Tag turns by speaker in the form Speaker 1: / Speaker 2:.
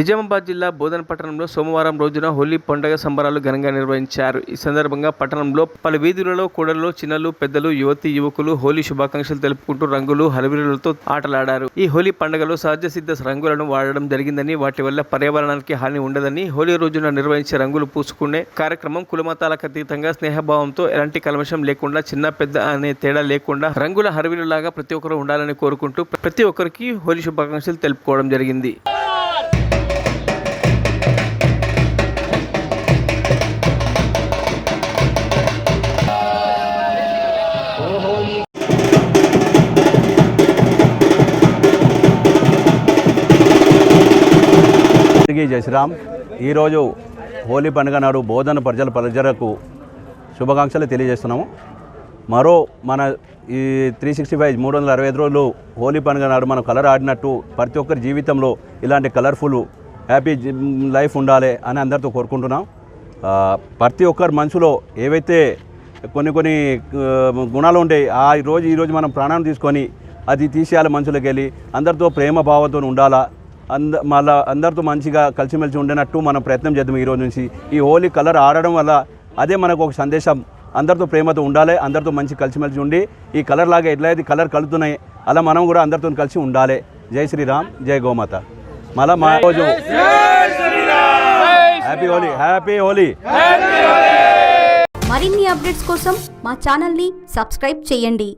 Speaker 1: నిజామాబాద్ జిల్లా బోధన్ పట్టణంలో సోమవారం రోజున హోలీ పండుగ సంబరాలు ఘనంగా నిర్వహించారు. ఈ సందర్భంగా పట్టణంలో పలు వీధులలో కూడలలో చిన్నలు పెద్దలు యువతి యువకులు హోలీ శుభాకాంక్షలు తెలుపుకుంటూ రంగులు హరివిల్లులతో ఆటలాడారు. ఈ హోలీ పండుగలో సహజ సిద్ధ రంగులను వాడడం జరిగిందని, వాటి వల్ల పర్యావరణానికి హాని ఉండదని, హోలీ రోజున నిర్వహించే రంగులు పూసుకునే కార్యక్రమం కులమతాలకు అతీతంగా స్నేహభావంతో ఎలాంటి కల్మషం లేకుండా చిన్న పెద్ద అనే తేడా లేకుండా రంగుల హరివిల్లులాగా ప్రతి ఒక్కరు ఉండాలని కోరుకుంటూ ప్రతి ఒక్కరికి హోలీ శుభాకాంక్షలు తెలుపుకోవడం జరిగింది.
Speaker 2: జై శ్రీరామ్. ఈరోజు హోలీ పండుగ నాడు బోధన ప్రజలకు శుభాకాంక్షలు తెలియజేస్తున్నాము. మరో మన ఈ 365 365 రోజులు హోలీ పండుగ నాడు మనం కలర్ ఆడినట్టు ప్రతి ఒక్కరి జీవితంలో ఇలాంటి కలర్ఫుల్ హ్యాపీ లైఫ్ ఉండాలి అని అందరితో కోరుకుంటున్నాం. ప్రతి ఒక్కరి మనసులో ఏవైతే కొన్ని గుణాలు ఉంటాయి, ఈరోజు మనం ప్రాణాన్ని తీసుకొని అది తీసేయాలి, మనసులోకి వెళ్ళి అందరితో ప్రేమ భావంతో ఉండాలా, మళ్ళీ అందరితో మంచిగా కలిసిమెలిసి ఉండేటట్టు మనం ప్రయత్నం చేద్దాం. ఈరోజు నుంచి ఈ హోలీ కలర్ ఆడడం వల్ల అదే మనకు ఒక సందేశం, అందరితో ప్రేమతో ఉండాలి, అందరితో మంచి కలిసిమెలిసి ఉండి ఈ కలర్ లాగా ఎట్లయితే కలర్ కలుతున్నాయి అలా మనం కూడా అందరితో కలిసి ఉండాలి. జై శ్రీరామ్, జై గోమాత. మళ్ళీ మా రోజు హ్యాపీ హోలీ, హ్యాపీ హోలీ.
Speaker 3: మరిన్ని అప్డేట్స్ కోసం మా ఛానల్ని సబ్స్క్రైబ్ చేయండి.